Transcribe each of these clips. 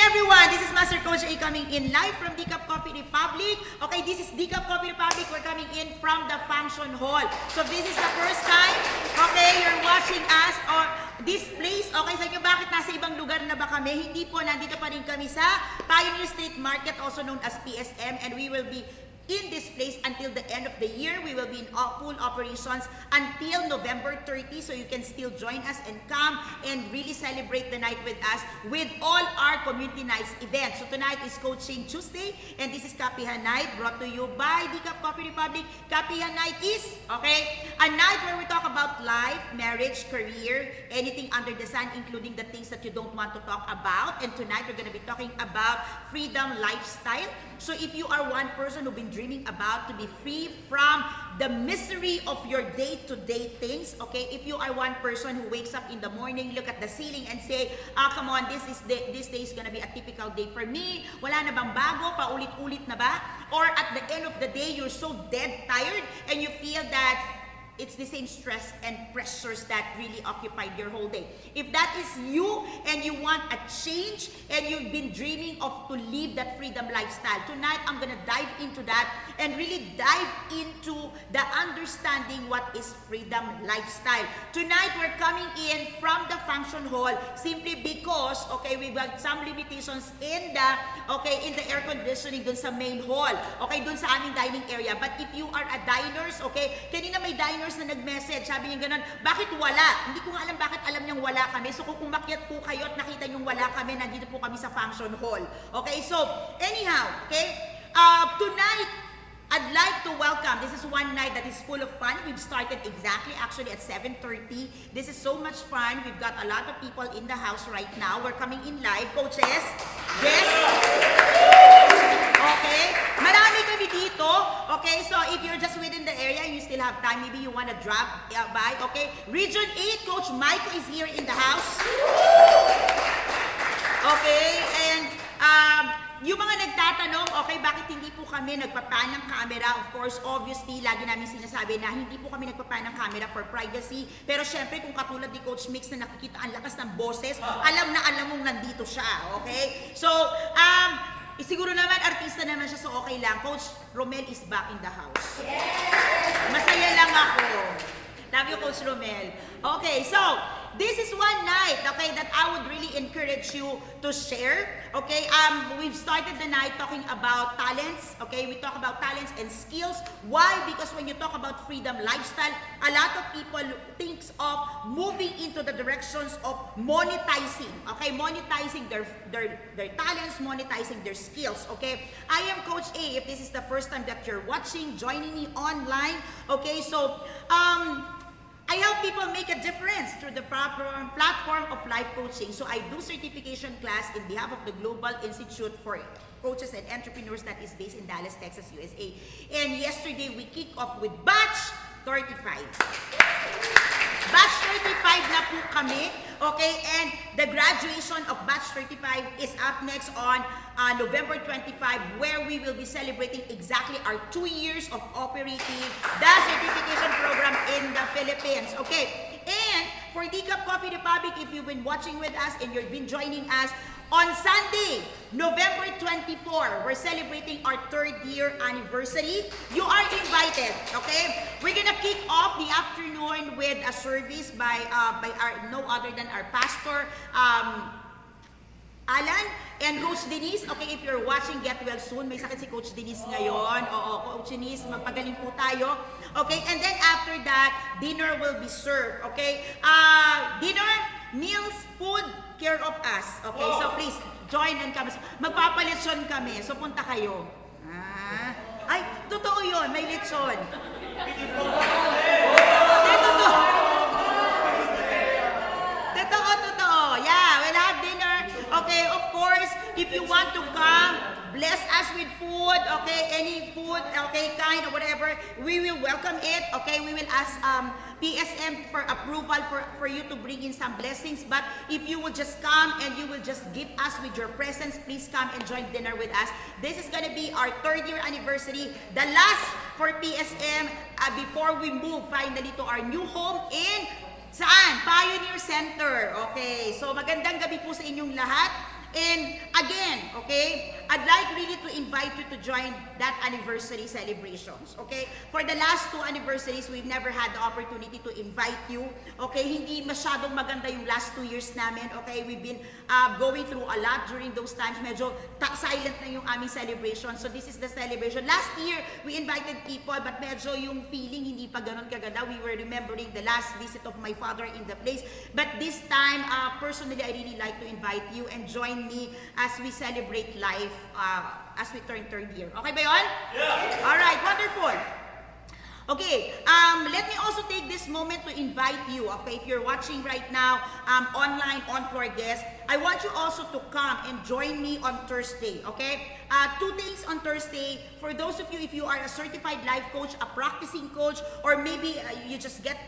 everyone, this is Master Coach A coming in live from Decaf Coffee Republic. Okay, this is Decaf Coffee Republic. We're coming in from the function hall. So this is the first time, okay, you're watching us or this place. Okay, sa inyo, bakit nasa ibang lugar na ba kami? Hindi po, nandito pa rin kami sa Pioneer Street Market, also known as PSM, and we will be in this place until the end of the year. We will be in full operations until November 30, so you can still join us and come and really celebrate the night with us with all our community nights events. So tonight is Coaching Tuesday, and this is Kapehan Night brought to you by Decaf Coffee Republic. Kapehan Night is, okay, a night where we talk about life, marriage, career, anything under the sun, including the things that you don't want to talk about. And tonight we're going to be talking about freedom lifestyle. So if you are one person who's been dreaming about to be free from the misery of your day-to-day things, okay? If you are one person who wakes up in the morning, look at the ceiling and say, come on, this day is gonna be a typical day for me. Wala na bang bago? Paulit-ulit na ba? Or at the end of the day, you're so dead tired and you feel that it's the same stress and pressures that really occupied your whole day. If that is you and you want a change and you've been dreaming of to live that freedom lifestyle, tonight I'm gonna dive into that and really dive into the understanding what is freedom lifestyle. Tonight we're coming in from the function hall simply because, okay, we've got some limitations in the air conditioning dun sa main hall, okay, dun sa aming dining area. But if you are a diners, okay, kanina may diners na nag-message, sabi niya ganun, bakit wala? Hindi ko nga alam bakit alam niyang wala kami. So kung umakyat po kayo at nakita niyong wala kami, nandito po kami sa function hall. Okay, so anyhow, okay, tonight, I'd like to welcome, this is one night that is full of fun. We've started exactly actually at 7:30. This is so much fun. We've got a lot of people in the house right now. We're coming in live. Coaches? Yes? Okay? Marami kami dito. Okay, so if you're just within the area and you still have time, maybe you want to drop by. Okay? Region 8, Coach Michael is here in the house. Okay, and yung mga nagtatanong, okay, bakit hindi po kami nagpapan ng camera? Of course, obviously, lagi namin sinasabi na hindi po kami nagpapan ng camera for privacy. Pero syempre, kung katulad ni Coach Mix na nakikita ang lakas ng boses, alam na alam mong nandito siya, okay? So, siguro naman, artista naman siya, so okay lang. Coach Romel is back in the house. Masaya lang ako. Love you, Coach Romel. Okay, so, this is one night, okay, that I would really encourage you to share. Okay, we've started the night talking about talents. Okay, we talk about talents and skills. Why? Because when you talk about freedom lifestyle, a lot of people thinks of moving into the directions of monetizing. Okay, monetizing their talents, monetizing their skills. Okay, I am Coach A. If this is the first time that you're watching, joining me online. Okay, so I help people make a difference through the proper platform of life coaching. So I do certification class in behalf of the Global Institute for Coaches and Entrepreneurs that is based in Dallas, Texas, USA. And yesterday we kicked off with Batch 35. Batch 35 na po kami, okay? And the graduation of Batch 35 is up next on November 25, where we will be celebrating exactly our 2 years of operating the certification program in the Philippines, okay? And for Decaf Coffee Republic, if you've been watching with us and you've been joining us, on Sunday, November 24, we're celebrating our 3rd year anniversary. You are invited, okay? We're gonna kick off the afternoon with a service by no other than our pastor, Alan and Coach Denise. Okay, if you're watching, get well soon. May sakit si Coach Denise ngayon. Oo, Coach Denise, magpagaling po tayo. Okay, and then after that, dinner will be served. Okay, dinner, meals, food, care of us. Okay, so please, join and come. Magpapalitsyon kami, so punta kayo. Ay, totoo yun, may litsyon. Totoo. Yeah, we'll have dinner. Okay, of course, if you want to come, bless us with food, okay, any food, okay, kind or whatever, we will welcome it, okay, we will ask PSM for approval for you to bring in some blessings. But if you will just come and you will just give us with your presence, please come and join dinner with us. This is going to be our 3rd year anniversary, the last for PSM before we move finally to our new home in saan? Pioneer Center. Okay, so magandang gabi po sa inyong lahat. And again, okay, I'd like really to invite you to join that anniversary celebrations, okay? For the last 2 anniversaries, we've never had the opportunity to invite you, okay? Hindi masyadong maganda yung last 2 years namin, okay? We've been going through a lot during those times. Medyo silent na yung aming celebration. So this is the celebration. Last year, we invited people, but medyo yung feeling hindi pa ganun kaganda. We were remembering the last visit of my father in the place. But this time, personally, I really like to invite you and join me as we celebrate life as we turn 3rd year. Okay ba yun? Yeah! Alright, wonderful. Okay, let me also take this moment to invite you, okay, if you're watching right now, online, on-floor guests, I want you also to come and join me on Thursday, okay? 2 things on Thursday. For those of you, if you are a certified life coach, a practicing coach, or maybe you just get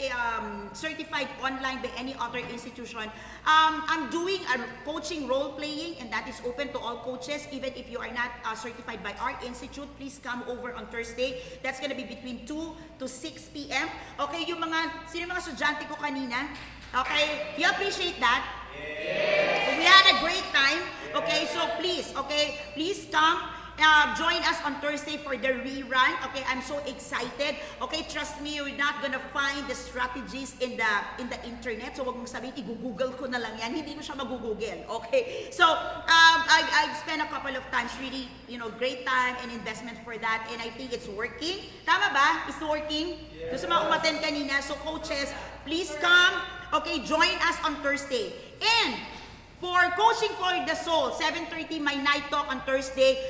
certified online by any other institution, I'm doing a coaching role-playing, and that is open to all coaches. Even if you are not certified by our institute, please come over on Thursday. That's gonna be between 2 to 6 p.m. Okay, yung sino mga estudyante ko kanina? Okay, you appreciate that? Yeah. We had a great time. Okay, so please come. Join us on Thursday for the rerun. Okay, I'm so excited. Okay, trust me, you're not gonna find the strategies in the internet. So wag mong sabihin, i-google ko na lang yan. Hindi mo siya mag-google. Okay, so I've spent a couple of times really, great time and investment for that, and I think it's working. Tama ba? It's working. Yeah. So sa mga umattend kanina, so coaches, please come. Okay, join us on Thursday. And for Coaching for the Soul, 7:30 my night talk on Thursday.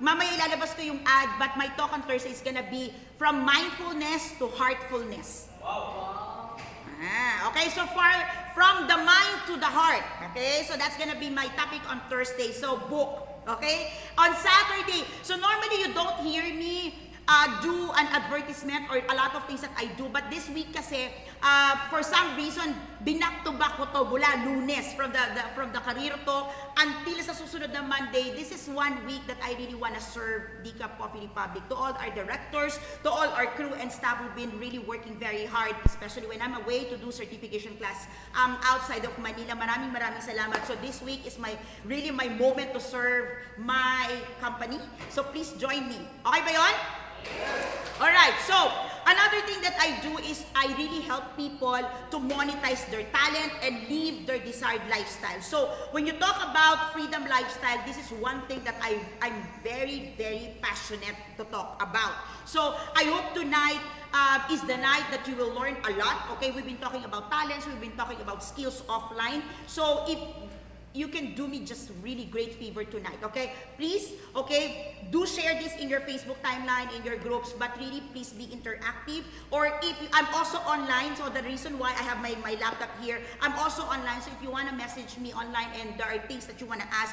Mamaya ilalabas ko yung ad, but my talk on Thursday is gonna be from mindfulness to heartfulness. Wow. Okay, so from the mind to the heart. Okay, so that's gonna be my topic on Thursday. So book. Okay, on Saturday. So normally you don't hear me do an advertisement or a lot of things that I do, but this week kasi for some reason binak-to-back ko to mula Lunes from the career to until sa susunod na Monday. This is 1 week that I really want to serve Decaf Coffee Republic, to all our directors, to all our crew and staff who've been really working very hard, especially when I'm away to do certification class outside of Manila. Maraming salamat. So this week is really my moment to serve my company. So please join me. Okay ba yun? Alright, so another thing that I do is I really help people to monetize their talent and live their desired lifestyle. So when you talk about freedom lifestyle, this is one thing that I'm very, very passionate to talk about. So I hope tonight is the night that you will learn a lot. Okay, we've been talking about talents, we've been talking about skills offline. So if you can do me just really great favor tonight, okay? Please, okay, do share this in your Facebook timeline, in your groups, but really please be interactive. Or I'm also online, so the reason why I have my laptop here, I'm also online, so if you want to message me online and there are things that you want to ask,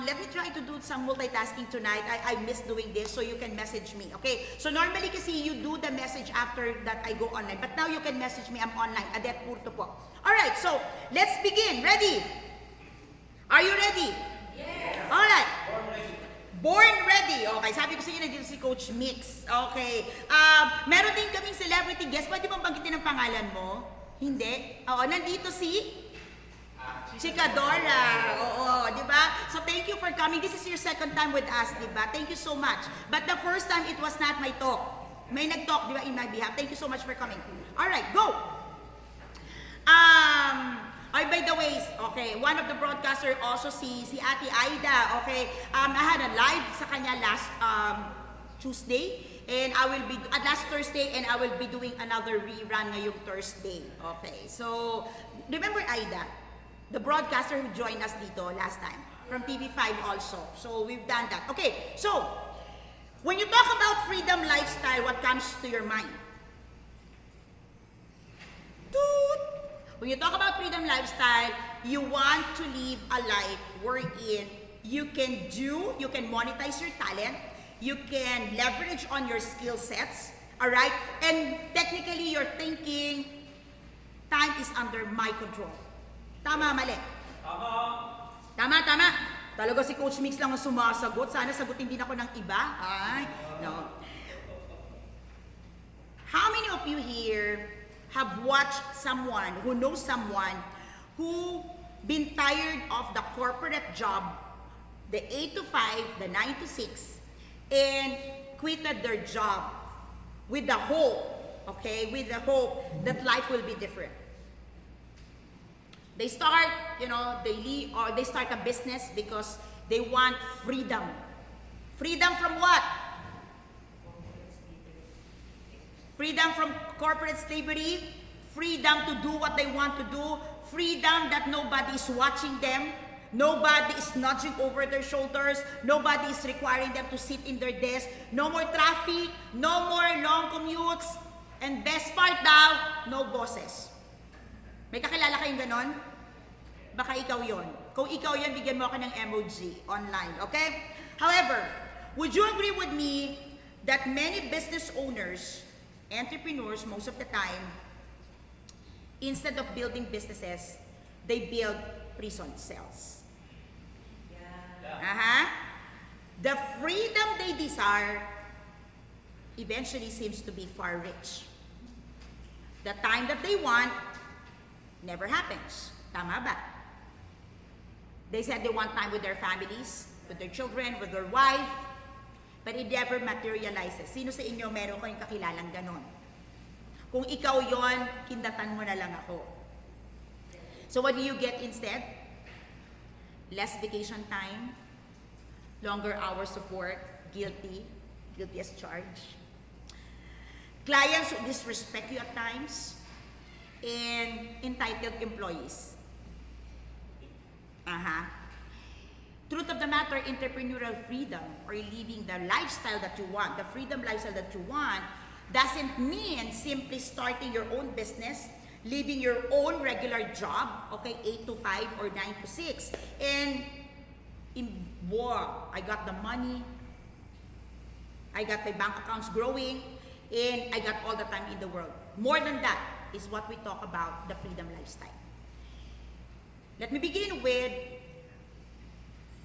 let me try to do some multitasking tonight. I miss doing this, so you can message me, okay? So normally kasi you do the message after that I go online, but now you can message me, I'm online, Adet Purto po. Alright, so let's begin. Ready? Are you ready? Yes. Alright. Born ready. Okay, sabi ko sa inyo na dito si Coach Mix. Okay. Meron din kaming celebrity guest. Pwede mong banggitin ang pangalan mo? Hindi? Oo, nandito si Chikadora. Oo, di ba? So thank you for coming. This is your second time with us, di ba? Thank you so much. But the first time, it was not my talk. May nag-talk, di ba, in my behalf. Thank you so much for coming. Alright, go! By the way, okay, one of the broadcaster also si Ate Aida, okay, I had a live sa kanya last Tuesday, and I will be, last Thursday, and I will be doing another rerun ngayong Thursday, okay. So, remember Aida, the broadcaster who joined us dito last time, from TV5 also, so we've done that. Okay, so, when you talk about freedom lifestyle, what comes to your mind? When you talk about freedom lifestyle, you want to live a life wherein you can monetize your talent, you can leverage on your skill sets, all right? And technically, you're thinking, time is under my control. Tama, mali? Tama. Talaga si Coach Mix lang ang sumasagot. Sana sagutin din ako ng iba. Ay, no. How many of you here have watched someone who knows someone who been tired of the corporate job the 8 to 5, the 9 to 6, and quitted their job with the hope, okay, with the hope that life will be different. They start, they leave, or they start a business because they want freedom. Freedom from what? Freedom from corporate slavery, freedom to do what they want to do, freedom that nobody is watching them, nobody is nudging over their shoulders, nobody is requiring them to sit in their desk, no more traffic, no more long commutes, and best part daw, no bosses. May kakilala kayong ganon? Baka ikaw yon. Kung ikaw yon, bigyan mo ako ng emoji online, okay? However, would you agree with me that many business owners, entrepreneurs, most of the time, instead of building businesses, they build prison cells. The freedom they desire eventually seems to be far rich. The time that they want never happens. Tama ba? They said they want time with their families, with their children, with their wife, but it never materializes. Sino sa inyo meron kayong kakilalang ganon? Kung ikaw yon, kindatan mo na lang ako. So what do you get instead? Less vacation time, longer hours of work, guilty as charged. Clients who disrespect you at times, and entitled employees. Truth of the matter, entrepreneurial freedom, or living the lifestyle that you want, the freedom lifestyle that you want, doesn't mean simply starting your own business, leaving your own regular job, okay, 8 to 5 or 9 to 6, and I got the money, I got my bank accounts growing, and I got all the time in the world. More than that is what we talk about, the freedom lifestyle. Let me begin with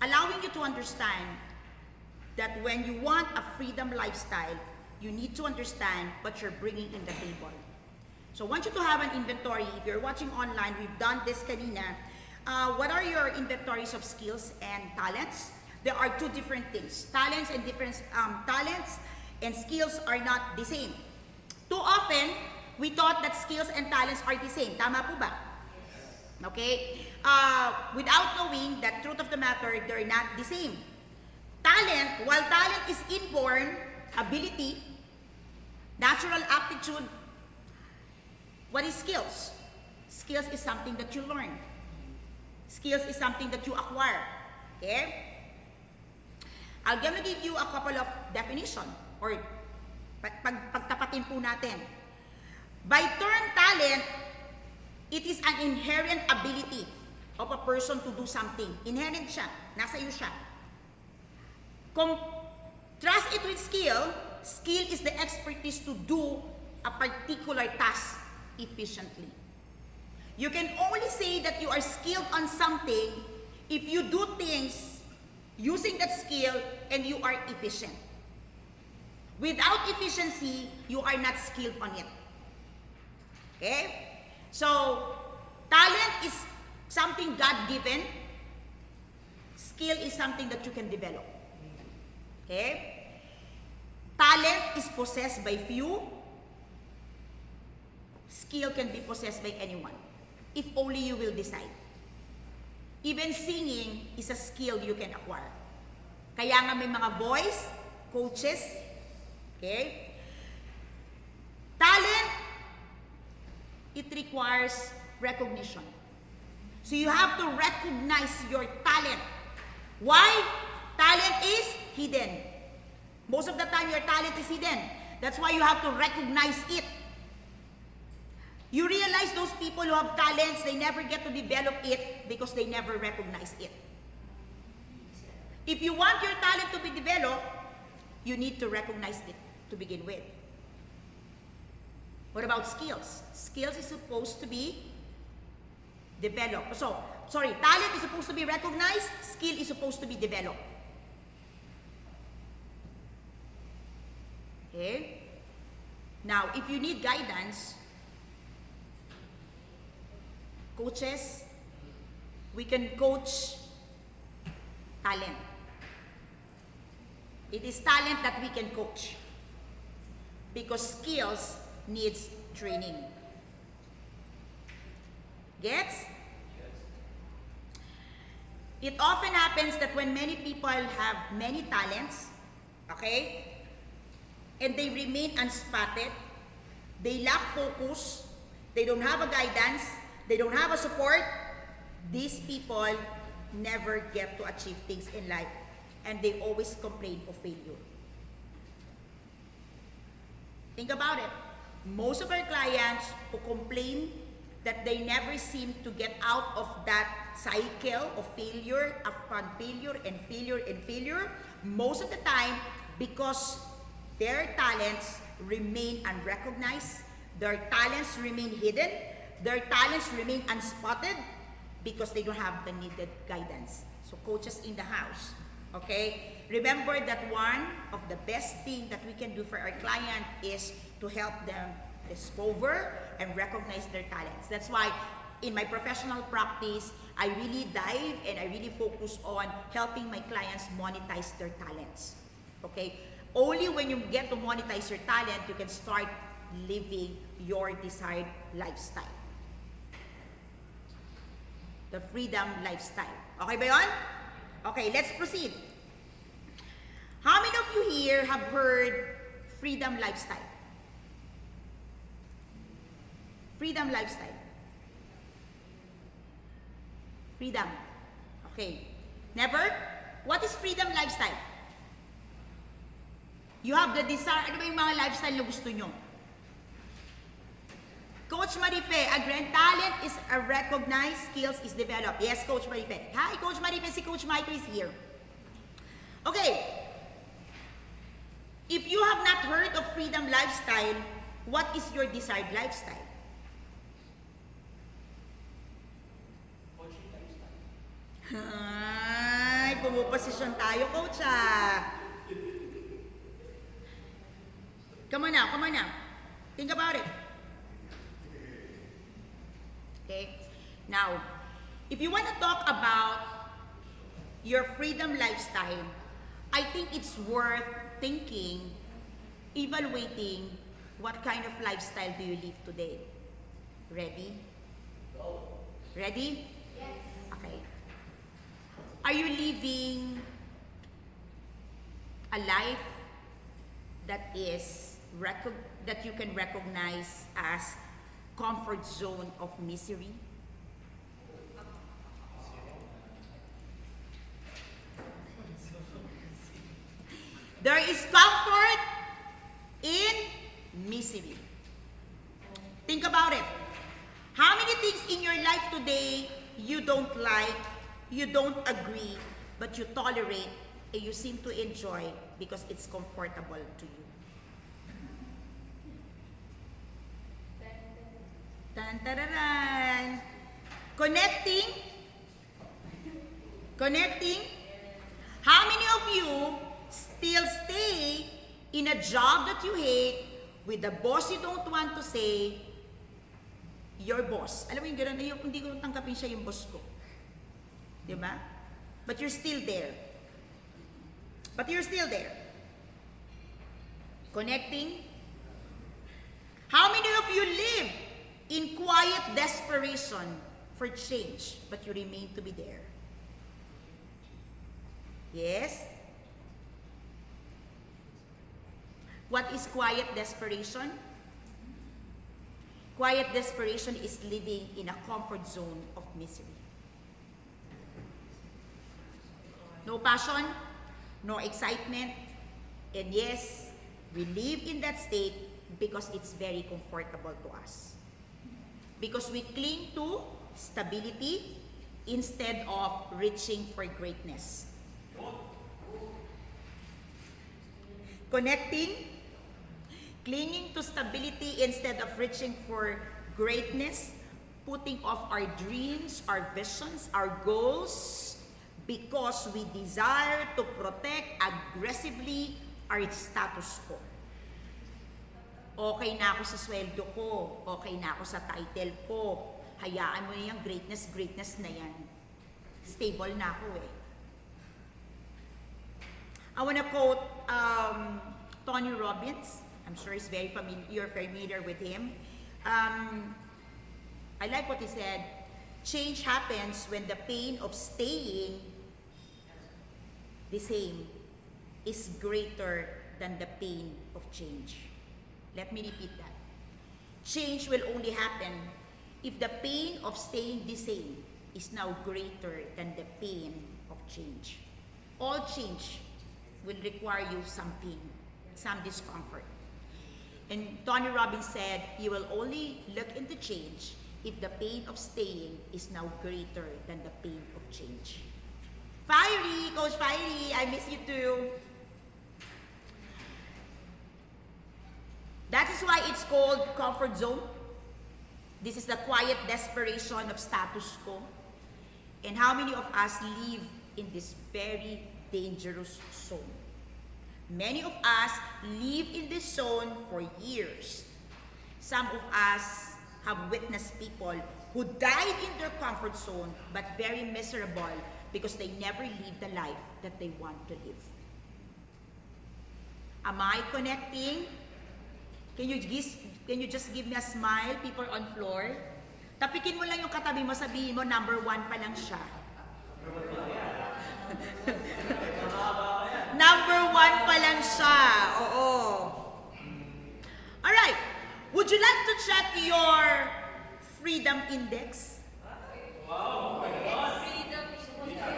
allowing you to understand that when you want a freedom lifestyle, you need to understand what you're bringing in the table. So I want you to have an inventory. If you're watching online, we've done this kanina. What are your inventories of skills and talents? There are two different things. Talents and skills are not the same. Too often, we thought that skills and talents are the same. Tama po ba? Okay? Without knowing that truth of the matter, they're not the same. While talent is inborn ability, natural aptitude, what is skills? Skills is something that you learn. Skills is something that you acquire. Okay? I'm gonna give you a couple of definition or pagtapatin po natin. By term talent, it is an inherent ability of a person to do something. Inherent siya. Nasa iyo siya. Contrast it with skill. Skill is the expertise to do a particular task efficiently. You can only say that you are skilled on something if you do things using that skill and you are efficient. Without efficiency, you are not skilled on it. Okay? So, talent is something God-given. Skill is something that you can develop. Okay? Talent is possessed by few. Skill can be possessed by anyone, if only you will decide. Even singing is a skill you can acquire. Kaya nga may mga voice coaches. Okay? Talent, it requires recognition. So you have to recognize your talent. Why? Talent is hidden. Most of the time, your talent is hidden. That's why you have to recognize it. You realize those people who have talents, they never get to develop it because they never recognize it. If you want your talent to be developed, you need to recognize it to begin with. What about skills? Skills is supposed to be developed. Talent is supposed to be recognized, skill is supposed to be developed. Okay? Now, if you need guidance, coaches, we can coach talent. It is talent that we can coach. Because skills needs training. Gets? It often happens that when many people have many talents, okay, and they remain unspotted, they lack focus, they don't have a guidance, they don't have a support, these people never get to achieve things in life, and they always complain of failure. Think about it. Most of our clients who complain that they never seem to get out of that cycle of failure upon failure and failure and failure, most of the time because their talents remain unrecognized, their talents remain hidden, their talents remain unspotted because they don't have the needed guidance. So coaches in the house, okay? Remember that one of the best thing that we can do for our client is to help them discover and recognize their talents. That's why in my professional practice, I really dive and I really focus on helping my clients monetize their talents. Okay? Only when you get to monetize your talent, you can start living your desired lifestyle. The freedom lifestyle. Okay ba yun? Okay, let's proceed. How many of you here have heard freedom lifestyle? Freedom lifestyle. Freedom. Okay. Never? What is freedom lifestyle? You have the desire. Ano ba yung mga lifestyle na gusto nyo? Coach Marife, again, talent is a recognized, skills is developed. Yes, Coach Marife. Hi, Coach Marife. Si Coach Michael is here. Okay. If you have not heard of freedom lifestyle, what is your desired lifestyle? Ay, pumuposisyon tayo, Coach, ah. Come on now. Think about it. Okay? Now, if you want to talk about your freedom lifestyle, I think it's worth thinking, evaluating what kind of lifestyle do you live today. Ready? Ready? Yes. Okay. Are you living a life that is that you can recognize as comfort zone of misery? There is comfort in misery. Think about it. How many things in your life today you don't like, you don't agree, but you tolerate and you seem to enjoy because it's comfortable to you? Tan tararan. Connecting. How many of you still stay in a job that you hate with a boss you don't want to say, your boss? Alam mo yung gano'n, yung hindi ko tanggapin siya yung boss ko. Diba? But you're still there. Connecting. How many of you live in quiet desperation for change, but you remain to be there? Yes? What is quiet desperation? Quiet desperation is living in a comfort zone of misery. No passion, no excitement, and yes, we live in that state because it's very comfortable to us. Because we cling to stability instead of reaching for greatness. Connecting, clinging to stability instead of reaching for greatness, putting off our dreams, our visions, our goals, because we desire to protect aggressively our status quo. Okay na ako sa sweldo ko, okay na ako sa title ko, hayaan mo na yung greatness na yan. Stable na ako eh. I wanna quote Tony Robbins. I'm sure he's very familiar. You're familiar with him. I like what he said. Change happens when the pain of staying the same is greater than the pain of change. Let me repeat that. Change will only happen if the pain of staying the same is now greater than the pain of change. All change will require you some pain, some discomfort. And Tony Robbins said, you will only look into change if the pain of staying is now greater than the pain of change. Fiery, Coach Fiery, I miss you too. That is why it's called comfort zone. This is the quiet desperation of status quo. And how many of us live in this very dangerous zone? Many of us live in this zone for years. Some of us have witnessed people who died in their comfort zone but very miserable because they never lived the life that they want to live. Am I connecting? Can you just give me a smile, people on floor? Tapikin mo lang yung katabi mo, sabihin mo, number 1 pa lang siya. Number 1 pa lang siya. Oo. Alright. Would you like to check your freedom index? Wow.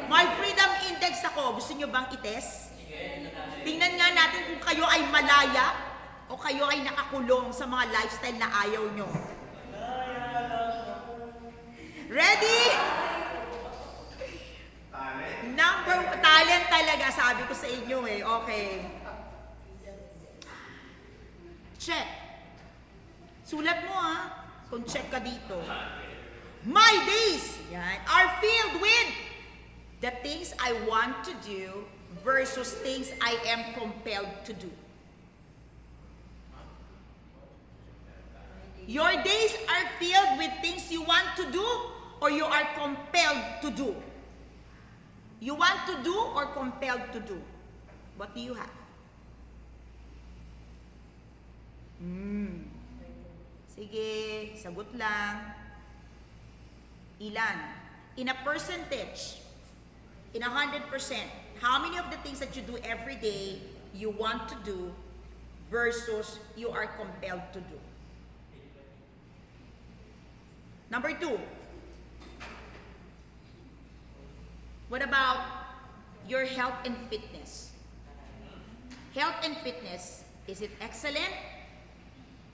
May freedom index ako. Gusto nyo bang itest? Tingnan nga natin kung kayo ay malaya o kayo ay nakakulong sa mga lifestyle na ayaw nyo. Ready? Talent talaga, sabi ko sa inyo eh. Okay. Check. Sulat mo kung check ka dito. My days are filled with the things I want to do versus things I am compelled to do. Your days are filled with things you want to do or you are compelled to do. You want to do or compelled to do? What do you have? Sige, sagot lang. Ilan? In a percentage, in 100%, how many of the things that you do every day you want to do versus you are compelled to do? Number 2. What about your health and fitness? Health and fitness, is it excellent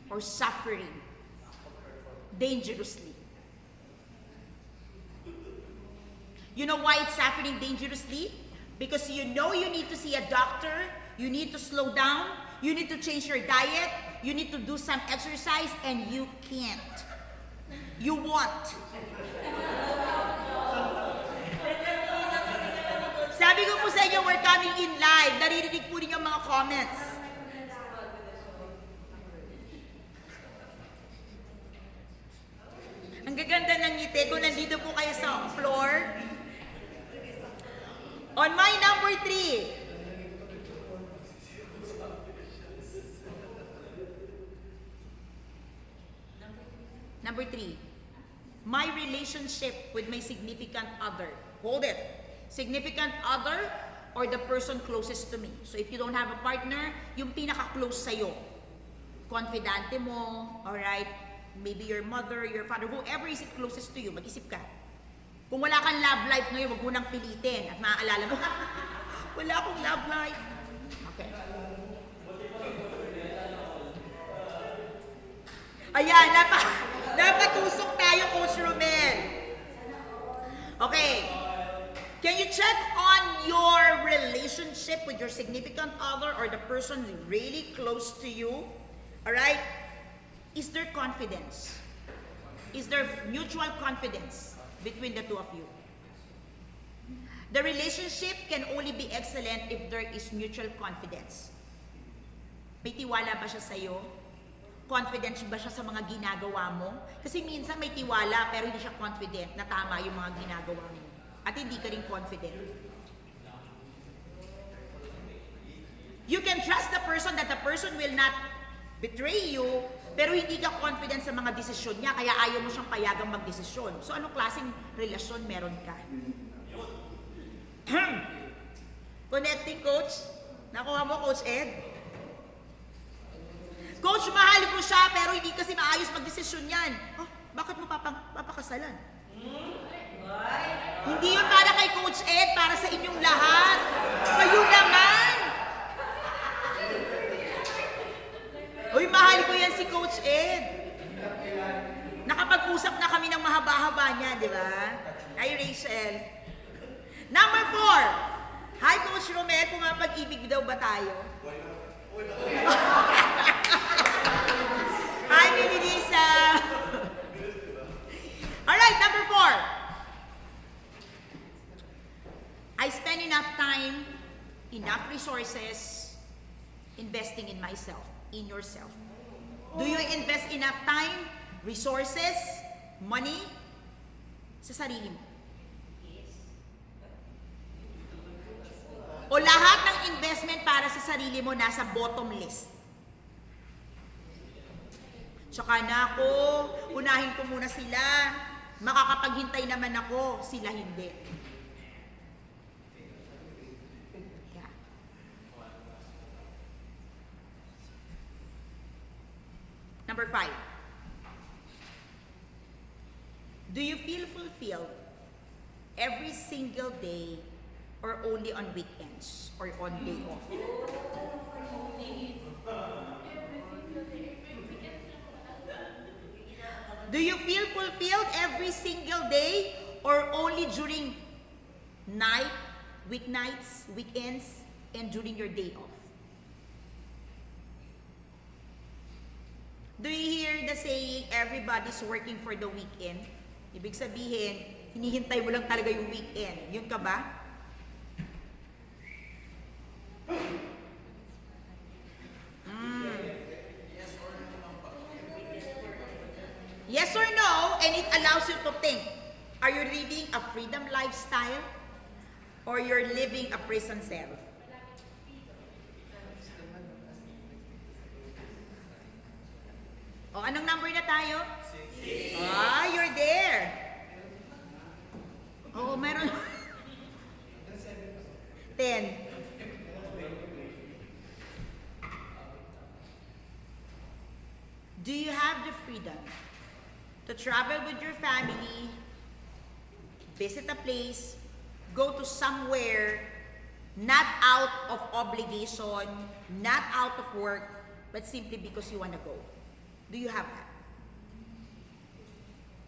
or suffering dangerously? You know why it's suffering dangerously? Because you know you need to see a doctor, you need to slow down, you need to change your diet, you need to do some exercise, and you can't. You want. Sabi ko po sa inyo, we're coming in live. Naririnig po ninyo mga comments. Ang gaganda ng ngiti ko, nandito po kayo sa floor. On my number 3. Number 3. My relationship with my significant other. Hold it. Significant other or the person closest to me. So if you don't have a partner, yung pinaka-close sa'yo. Confidante mo, alright? Maybe your mother, your father, whoever is closest to you, mag-isip ka. Kung wala kang love life ngayon, wag mo nang pilitin. At maaalala mo, wala akong love life. Okay. Ayan, napatusok tayo, Coach Romel. Okay. Can you check on your relationship with your significant other or the person really close to you? Alright? Is there confidence? Is there mutual confidence between the two of you? The relationship can only be excellent if there is mutual confidence. May tiwala ba siya sa'yo? Confident ba siya sa mga ginagawa mo? Kasi minsan may tiwala pero hindi siya confident na tama yung mga ginagawa mo. At hindi ka rin confident. You can trust the person that the person will not betray you, pero hindi ka confident sa mga desisyon niya, kaya ayaw mo siyang payagang magdesisyon. So anong klaseng relasyon meron ka? Connecting, Coach? Nakuha mo, Coach Ed? Coach, mahal ko siya, pero hindi kasi maayos magdesisyon yan. Oh, bakit mo papakasalan? Hindi yun para kay Coach Ed, para sa inyong lahat. Kayo naman! Uy, mahal ko yan si Coach Ed. Nakapag-usap na kami ng mahaba-haba niya, di ba? Hi, Rachel. Number 4. Hi, Coach Romel. Pumapag-ibig daw ba tayo? Hi, Mimi Lisa. Alright, number 4. I spend enough time, enough resources, investing in myself. In yourself. Do you invest enough time, resources, money sa sarili mo? O lahat ng investment para sa sarili mo nasa bottom list? Tsaka na ako, unahin ko muna sila. Makakapaghintay naman ako, sila hindi. Number 5. Do you feel fulfilled every single day or only on weekends or on day off? Do you feel fulfilled every single day or only during night, weeknights, weekends, and during your day off? Do you hear the saying, everybody's working for the weekend? Ibig sabihin, hinihintay mo lang talaga yung weekend. Yun ka ba? Yes or no, and it allows you to think. Are you living a freedom lifestyle or you're living a prison cell? O, anong number na tayo? 6. Ah, you're there. Oo, meron. 10. Do you have the freedom to travel with your family, visit a place, go to somewhere, not out of obligation, not out of work, but simply because you want to go? Do you have that?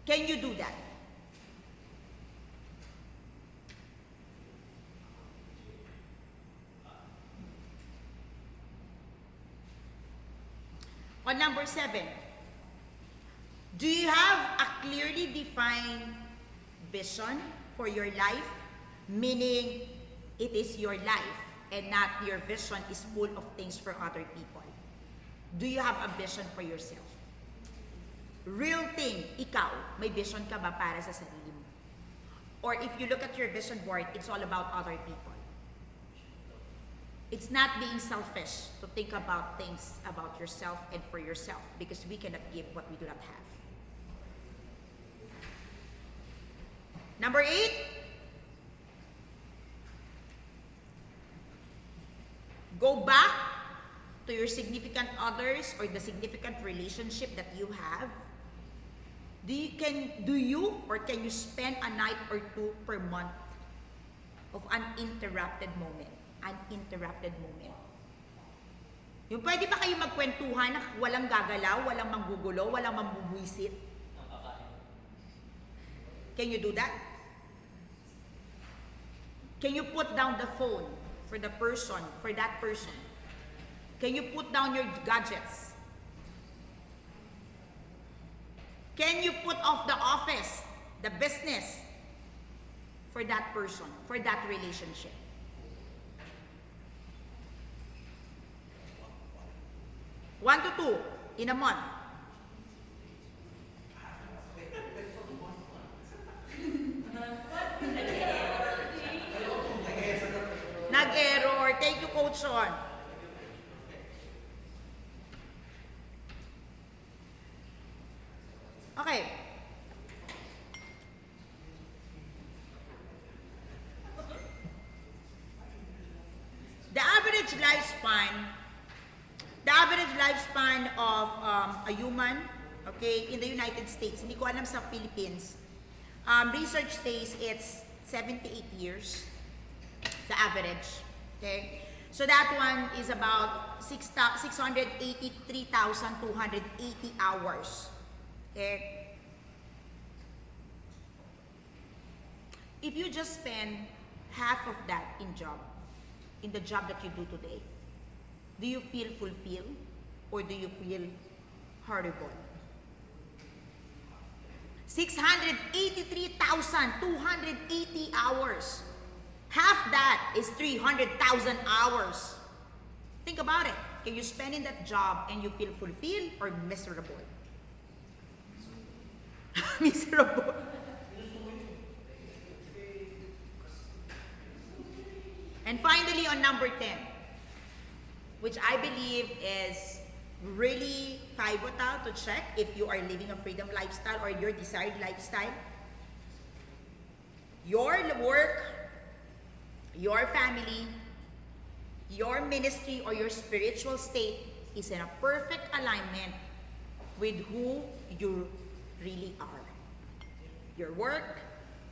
Can you do that? On number 7, do you have a clearly defined vision for your life? Meaning, it is your life and not your vision is full of things for other people. Do you have a vision for yourself? Real thing, ikaw, may vision ka ba para sa sarili mo? Or if you look at your vision board, it's all about other people. It's not being selfish to think about things about yourself and for yourself because we cannot give what we do not have. Number 8, go back to your significant others or the significant relationship that you have. Can you spend a night or two per month of uninterrupted moment? Uninterrupted moment. Yung pwede ba kayo magkwentuhan na walang gagalaw, walang manggugulo, walang mambubuisit? Can you do that? Can you put down the phone for the person, for that person? Can you put down your gadgets? Can you put off the office, the business, for that person, for that relationship? One to two in a month. Nag-error. Thank you, Coach Sean. Okay. The average lifespan, the average lifespan of a human, okay, in the United States, hindi ko alam sa Philippines, research says it's 78 years, the average, okay? So that one is about 683,280 hours, okay? If you just spend half of that in the job that you do today, do you feel fulfilled or do you feel horrible? 683,280 hours. Half that is 300,000 hours. Think about it. Can you spend in that job and you feel fulfilled or miserable? Miserable. And finally, on number 10, which I believe is really pivotal to check if you are living a freedom lifestyle or your desired lifestyle. Your work, your family, your ministry, or your spiritual state is in a perfect alignment with who you really are. Your work,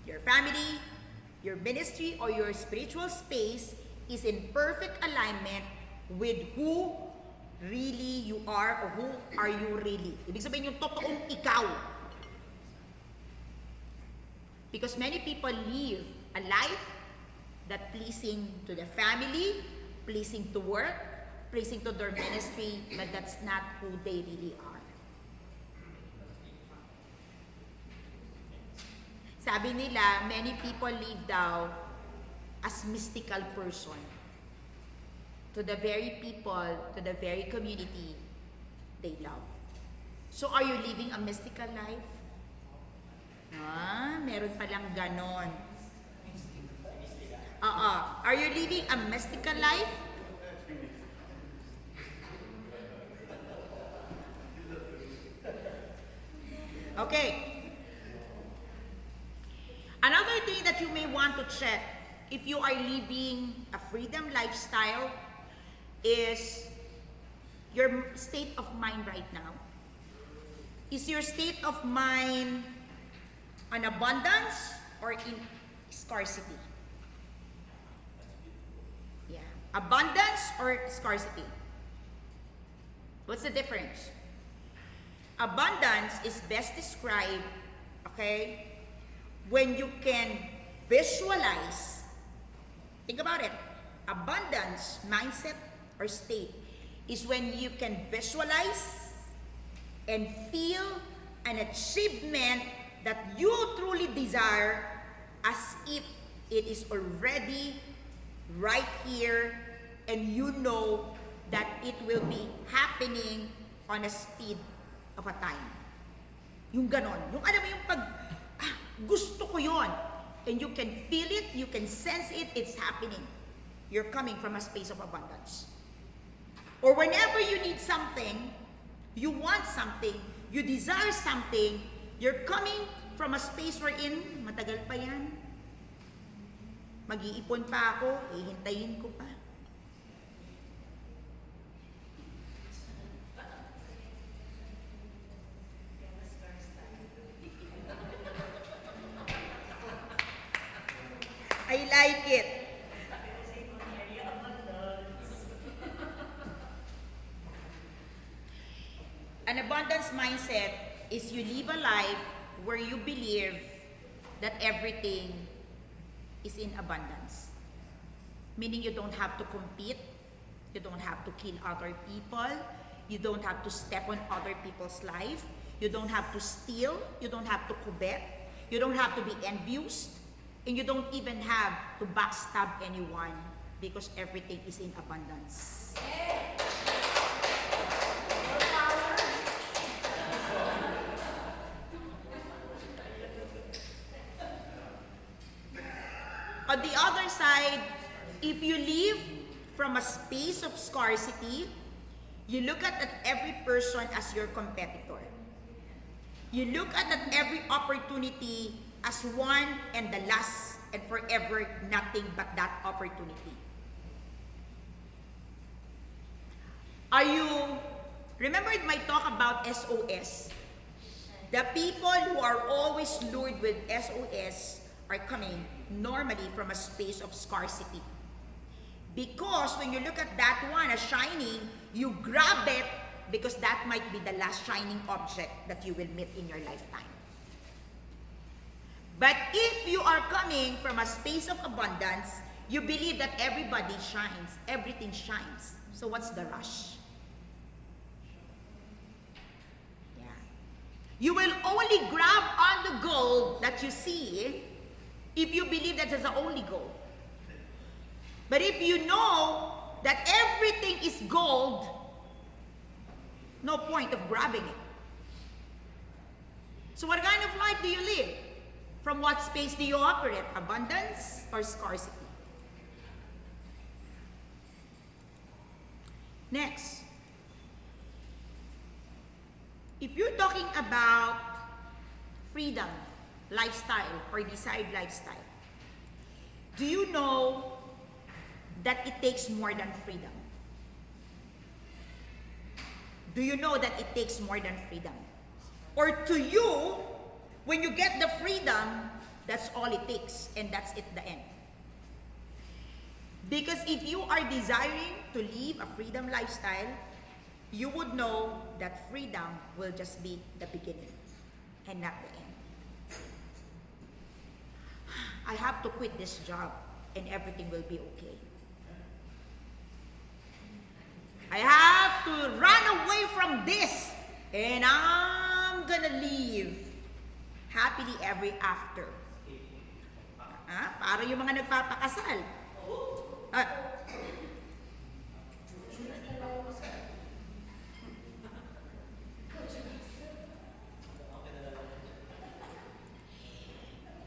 your family, your ministry, or your spiritual space is in perfect alignment with who really you are or who are you really. Ibig sabihin yung totoong ikaw. Because many people live a life that pleasing to the family, pleasing to work, pleasing to their ministry, but that's not who they really are. Sabi nila, many people live daw as mystical person to the very people, to the very community they love. So are you living a mystical life? Meron palang ganon. Are you living a mystical life? Okay. Another thing that you may want to check if you are living a freedom lifestyle is your state of mind right now. Is your state of mind an abundance or in scarcity? Yeah. Abundance or scarcity? What's the difference? Abundance is best described, okay, when you can visualize. Think about it. Abundance mindset or state is when you can visualize and feel an achievement that you truly desire as if it is already right here and you know that it will be happening on a speed of a time. Yung ganon. Yung alam mo yung pag gusto ko yon. And you can feel it, you can sense it, it's happening. You're coming from a space of abundance. Or whenever you need something, you want something, you desire something, you're coming from a space wherein, matagal pa yan. Mag-iipon pa ako, hihintayin ko pa. I like it. An abundance mindset is you live a life where you believe that everything is in abundance. Meaning you don't have to compete, you don't have to kill other people, you don't have to step on other people's life, you don't have to steal, you don't have to covet, you don't have to be envious, and you don't even have to backstab anyone because everything is in abundance. On the other side, if you live from a space of scarcity, you look at every person as your competitor. You look at every opportunity as one and the last, and forever nothing but that opportunity. Are you, remember my talk about SOS? The people who are always lured with SOS are coming normally from a space of scarcity. Because when you look at that one as shining, you grab it because that might be the last shining object that you will meet in your lifetime. But if you are coming from a space of abundance, you believe that everybody shines, everything shines. So what's the rush? Yeah. You will only grab on the gold that you see if you believe that is the only gold. But if you know that everything is gold, no point of grabbing it. So what kind of life do you live? From what space do you operate? Abundance or scarcity? Next. If you're talking about freedom, lifestyle, or desired lifestyle, do you know that it takes more than freedom? Do you know that it takes more than freedom? Or to you, when you get the freedom, that's all it takes, and that's it, the end. Because if you are desiring to live a freedom lifestyle, you would know that freedom will just be the beginning and not the end. I have to quit this job and everything will be okay. I have to run away from this and I'm gonna live happily ever after. Para yung mga nagpapakasal.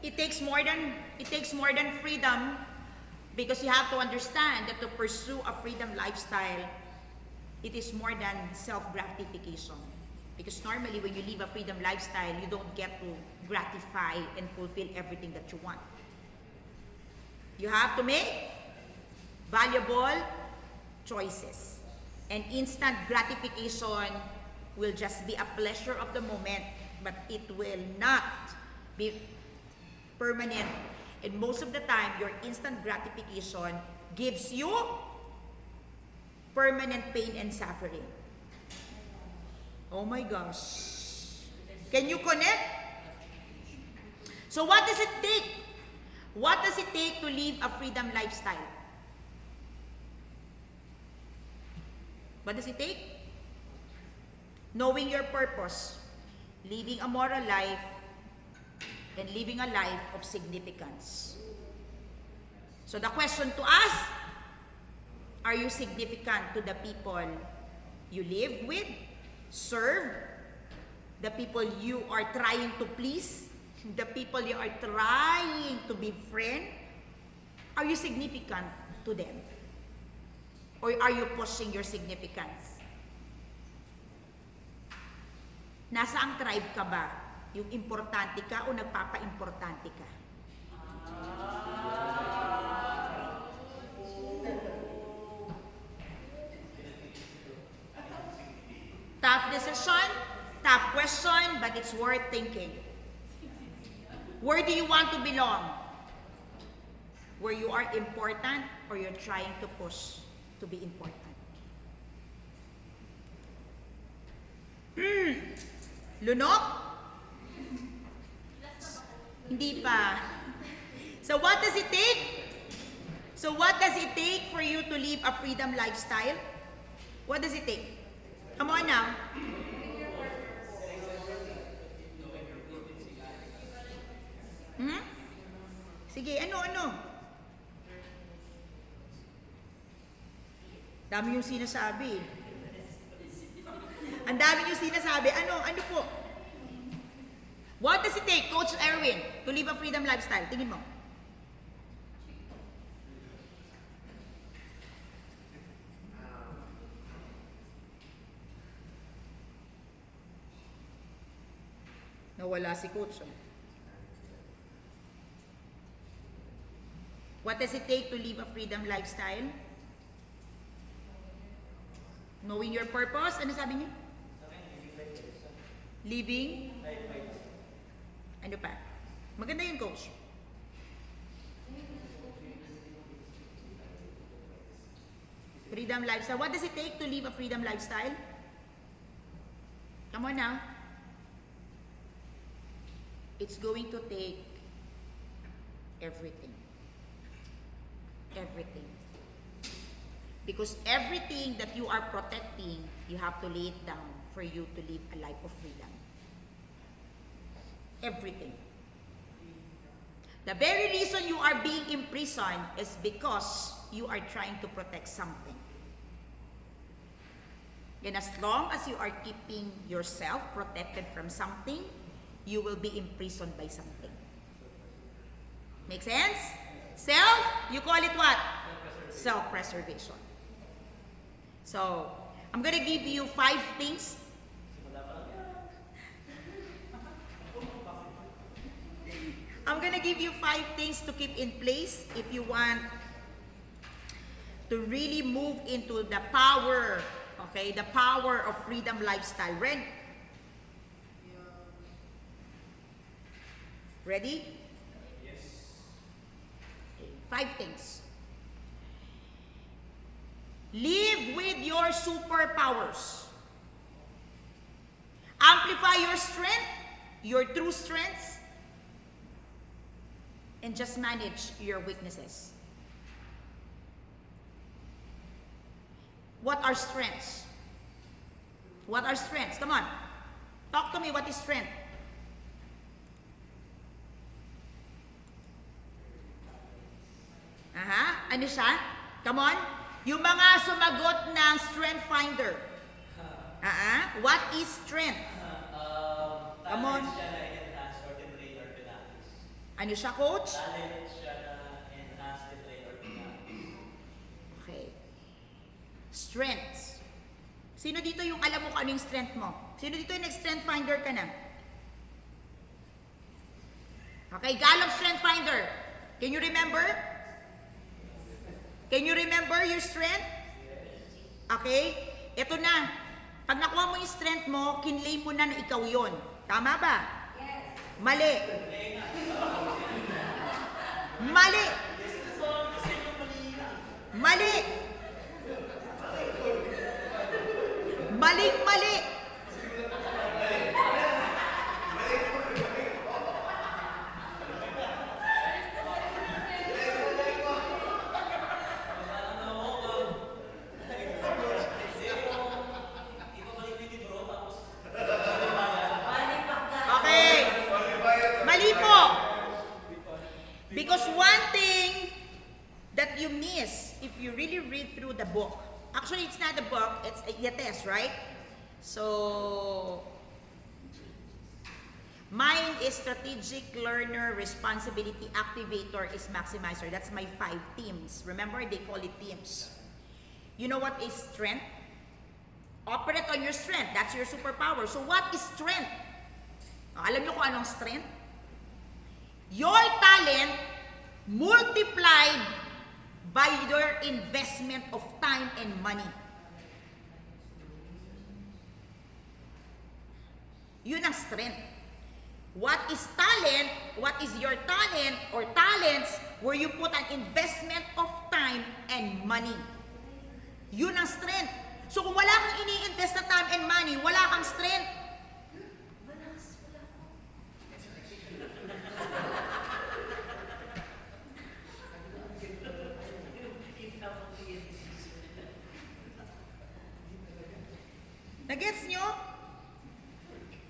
It takes more than freedom, because you have to understand that to pursue a freedom lifestyle, it is more than self-gratification. Because normally when you live a freedom lifestyle, you don't get to gratify and fulfill everything that you want. You have to make valuable choices. And instant gratification will just be a pleasure of the moment, but it will not be permanent. And most of the time, your instant gratification gives you permanent pain and suffering. Oh my gosh. Can you connect? So what does it take? What does it take to live a freedom lifestyle? What does it take? Knowing your purpose, living a moral life, and living a life of significance. So the question to us, are you significant to the people you live with, serve, the people you are trying to please, the people you are trying to befriend? Are you significant to them? Or are you pushing your significance? Nasaang tribe ka ba? Yung importante ka o nagpapa-importante ka? Tough decision, tough question, but it's worth thinking. Where do you want to belong? Where you are important or you're trying to push to be important? Lunok? Hindi pa. So what does it take? So what does it take for you to live a freedom lifestyle? What does it take? Come on now. Sige, ano? Dami yung sinasabi. Ang dami yung sinasabi. Ano po? What does it take, Coach Erwin, to live a freedom lifestyle? Tingin mo. Nawala si coach. Oh. What does it take to live a freedom lifestyle? Knowing your purpose. Ano sabi niyo? Living? Ano pa? Maganda yun, coach. Freedom lifestyle. What does it take to live a freedom lifestyle? Come on now. It's going to take everything. Everything. Because everything that you are protecting, you have to lay it down for you to live a life of freedom. Everything. The very reason you are being imprisoned is because you are trying to protect something. And as long as you are keeping yourself protected from something, you will be imprisoned by something. Make sense? Self, you call it what? Self-preservation. So, I'm gonna give you 5 things. I'm gonna give you 5 things to keep in place if you want to really move into the power, okay, the power of freedom lifestyle. Ready? Yes. Okay, 5 things. Live with your superpowers. Amplify your strength, your true strengths, and just manage your weaknesses. What are strengths? What are strengths? Come on. Talk to me, what is strength? Aha, ano siya? Come on. Yung mga sumagot ng strength finder. What is strength? Come on. Ano siya, coach? Talent siya na enhance, detrain, or pinapis. Okay. Strengths. Sino dito yung alam mo kung ano yung strength mo? Sino dito yung nag-strength finder ka na? Okay, Gallup Strength Finder. Can you remember? Can you remember your strength? Okay? Ito na. Pag nakuha mo yung strength mo, kinlay mo na na ikaw yon. Tama ba? Yes. Mali. Mali. Mali. Maling-mali. Because one thing that you miss if you really read through the book, actually it's not a book, it's a test, right? So, mine is strategic learner, responsibility activator is maximizer. That's my 5 teams. Remember, they call it teams. You know what is strength? Operate on your strength. That's your superpower. So what is strength? Alam niyo kung anong strength? Your talent multiplied by your investment of time and money. Yun ang strength. What is talent? What is your talent or talents where you put an investment of time and money? Yun ang strength. So kung wala kang ini-invest na time and money, wala kang strength. Nagets nyo?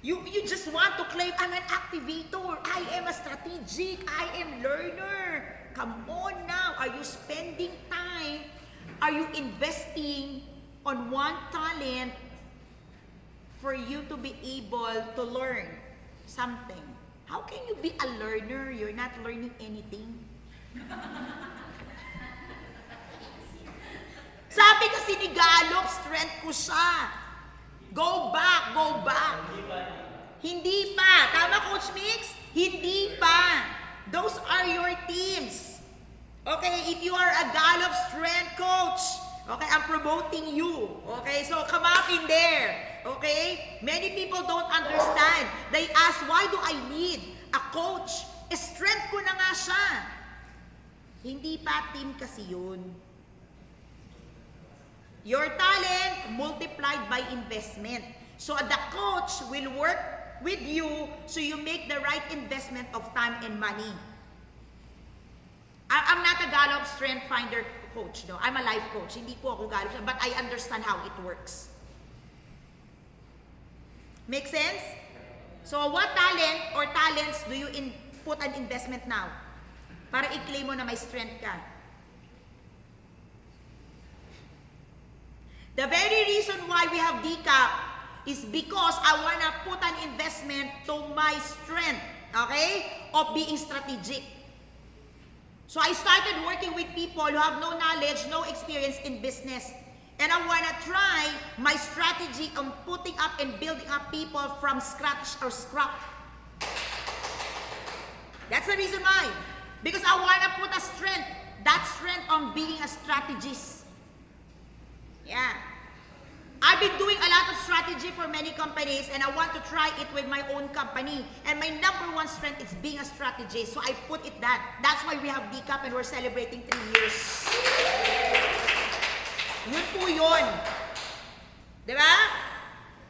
You just want to claim, I'm an activator, I am a strategic, I am learner. Come on now, are you spending time? Are you investing on one talent for you to be able to learn something? How can you be a learner? You're not learning anything. Sabi kasi ni Gallup, strength ko siya. Go back, go back. Hindi pa. Tama, Coach Mix? Hindi pa. Those are your teams. Okay, if you are a Gallup strength coach, okay, I'm promoting you. Okay, so come up in there. Okay? Many people don't understand. They ask, why do I need a coach? Strength ko na nga siya. Hindi pa team kasi yun. Your talent multiplied by investment. So the coach will work with you so you make the right investment of time and money. I'm not a Gallup Strength Finder coach, no. I'm a life coach. Hindi po ako Gallup, but I understand how it works. Make sense? So what talent or talents do you put an investment now? Para i-claim mo na may strength ka. The very reason why we have DCAP is because I want to put an investment to my strength, okay, of being strategic. So I started working with people who have no knowledge, no experience in business. And I want to try my strategy on putting up and building up people from scratch or scrap. That's the reason why. Because I want to put that strength on being a strategist. Yeah. I've been doing a lot of strategy for many companies and I want to try it with my own company. And my number one strength is being a strategist. So I put it that. That's why we have DCAP and we're celebrating 3 years. Yun po yun. Diba?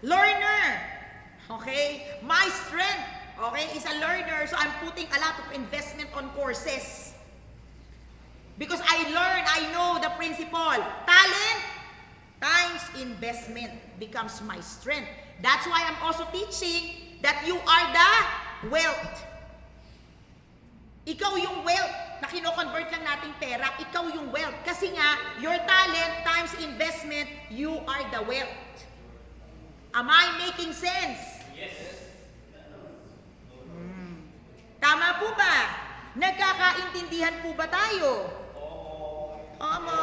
Learner. Okay? My strength, okay, is a learner. So I'm putting a lot of investment on courses. Because I know the principle. Talent times investment becomes my strength. That's why I'm also teaching that you are the wealth. Ikaw yung wealth na kino-convert lang nating pera. Ikaw yung wealth. Kasi nga, your talent times investment, you are the wealth. Am I making sense? Yes. Tama po ba? Nagkakaintindihan po ba tayo? Tama.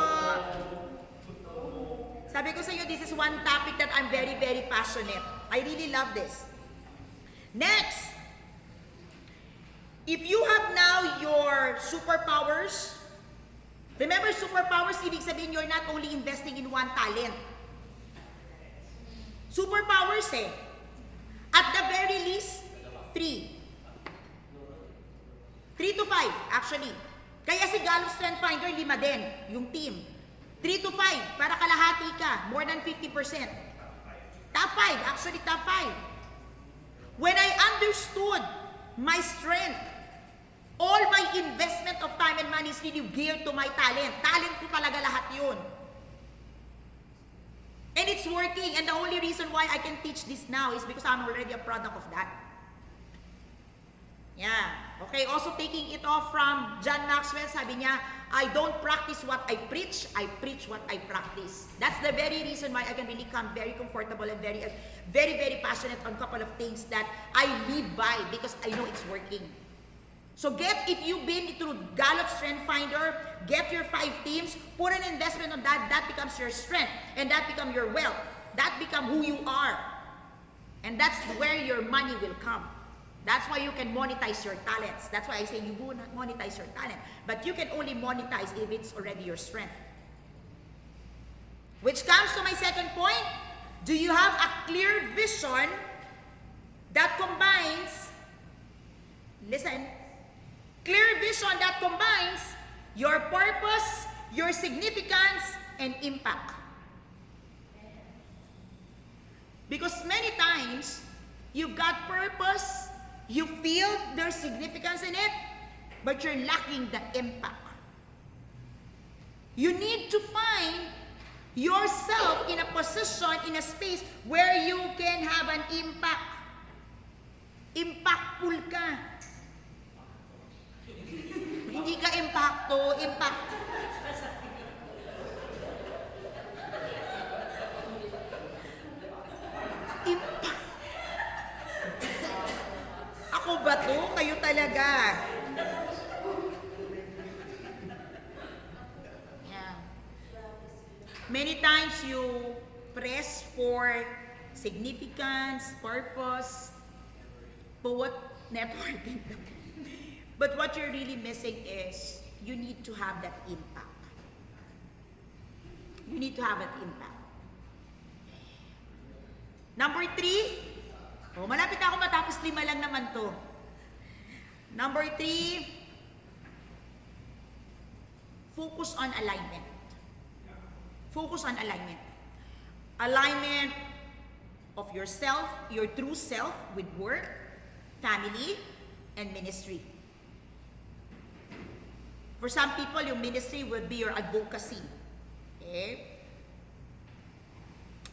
Sabi ko sa iyo, this is one topic that I'm very, very passionate. I really love this. Next, if you have now your superpowers, remember superpowers, ibig sabihin you're not only investing in one talent. Superpowers at the very least, 3. 3 to 5, actually. Kaya si Gallup Strength Finder, 5 din, yung team. 3 to 5, para kalahati ka, more than 50%. Top 5, actually top 5. When I understood my strength, all my investment of time and money is really geared to my talent. Talent ko talaga lahat yun. And it's working, and the only reason why I can teach this now is because I'm already a product of that. Yeah. Okay, also taking it off from John Maxwell, sabi niya, I don't practice what I preach what I practice. That's the very reason why I can really become very comfortable and very, very, very passionate on a couple of things that I live by because I know it's working. So if you've been through Gallup Strength Finder, get your 5 teams, put an investment on that, that becomes your strength, and that becomes your wealth. That becomes who you are. And that's where your money will come. That's why you can monetize your talents. That's why I say you will not monetize your talent. But you can only monetize if it's already your strength. Which comes to my second point. Do you have a clear vision that combines, listen, clear vision that combines your purpose, your significance, and impact? Because many times, you've got purpose, you feel there's significance in it, but you're lacking the impact. You need to find yourself in a position, in a space where you can have an impact. Impactful ka. Hindi ka impacto, impact. Impact. Ako ba to? Kayo talaga. Yeah. Many times you press for significance, purpose, networking. But what you're really missing is you need to have that impact. You need to have that impact. Number 3, malapit na ako matapos 5 lang naman to. Number 3, focus on alignment. Focus on alignment. Alignment of yourself, your true self with work, family, and ministry. For some people, your ministry will be your advocacy. Okay?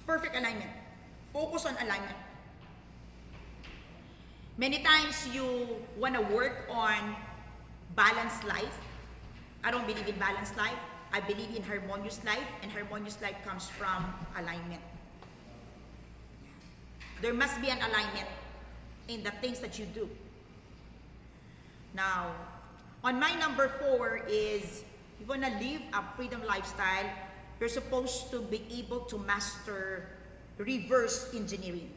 Perfect alignment. Focus on alignment. Many times you want to work on balanced life. I don't believe in balanced life. I believe in harmonious life, and harmonious life comes from alignment. There must be an alignment in the things that you do. Now, on my number 4 is, you want to live a freedom lifestyle, you're supposed to be able to master reverse engineering.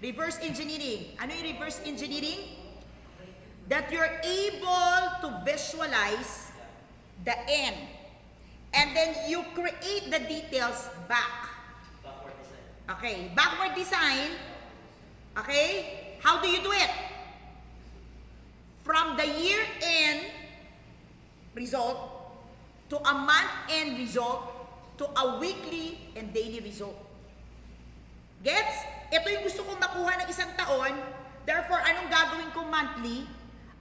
Reverse engineering. Ano yung reverse engineering? That you're able to visualize the end. And then you create the details back. Backward design. Okay, backward design. Okay, how do you do it? From the year-end result to a month-end result to a weekly and daily result. Gets? Ito yung gusto kong makuha ng isang taon. Therefore, anong gagawin ko monthly?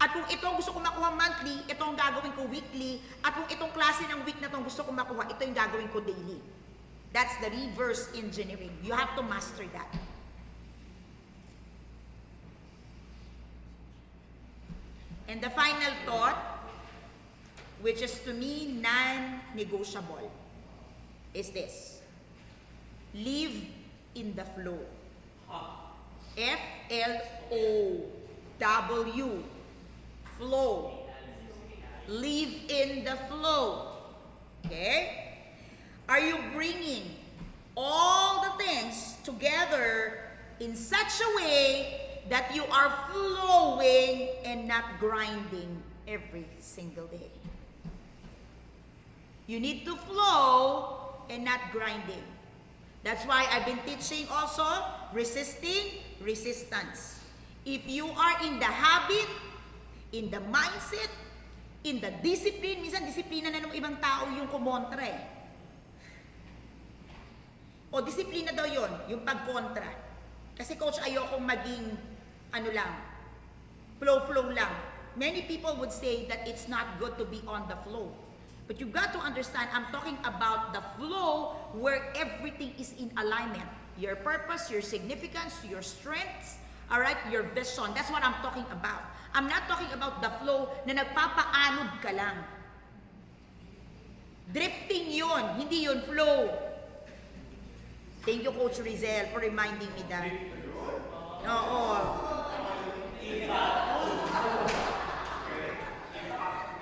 At kung ito ang gusto kong makuha monthly, ito ang gagawin ko weekly. At kung itong klase ng week na itong gusto kong makuha, ito yung gagawin ko daily. That's the reverse engineering. You have to master that. And the final thought, which is to me non-negotiable, is this. Live in the flow. F-L-O-W. Flow. Live in the flow. Okay? Are you bringing all the things together in such a way that you are flowing and not grinding every single day? You need to flow and not grinding. That's why I've been teaching also resisting resistance. If you are in the habit, in the mindset, in the discipline, minsan disiplina na ng ibang tao yung kumontra eh. O disiplina daw yon, yung pagkontra. Kasi coach, ayokong maging flow lang. Many people would say that it's not good to be on the flow. But you got to understand, I'm talking about the flow where everything is in alignment. Your purpose, your significance, your strengths, all right, your vision. That's what I'm talking about. I'm not talking about the flow na nagpapaanod ka lang. Drifting yun, hindi yun flow. Thank you, Coach Rizel, for reminding me that. Oo.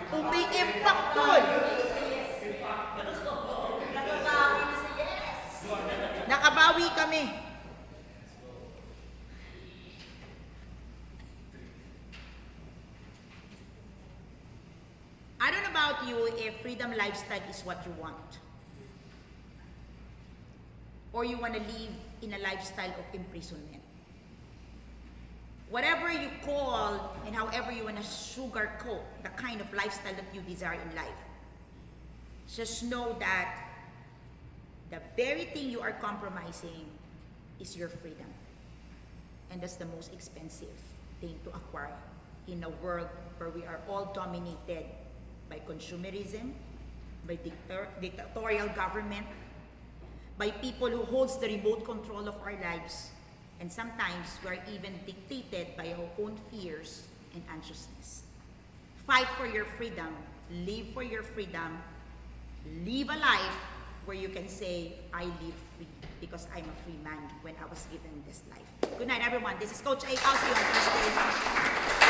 Umi-impact yun. Nakabawi kami. I don't know about you if freedom lifestyle is what you want. Or you want to live in a lifestyle of imprisonment. Whatever you call and however you want to sugarcoat the kind of lifestyle that you desire in life, just know that the very thing you are compromising is your freedom. And that's the most expensive thing to acquire in a world where we are all dominated by consumerism, by dictatorial government, by people who holds the remote control of our lives, and sometimes we are even dictated by our own fears and anxiousness. Fight for your freedom, live for your freedom, live a life where you can say, I live free because I'm a free man when I was given this life. Good night, everyone. This is Coach A. I'll see you on Thursday.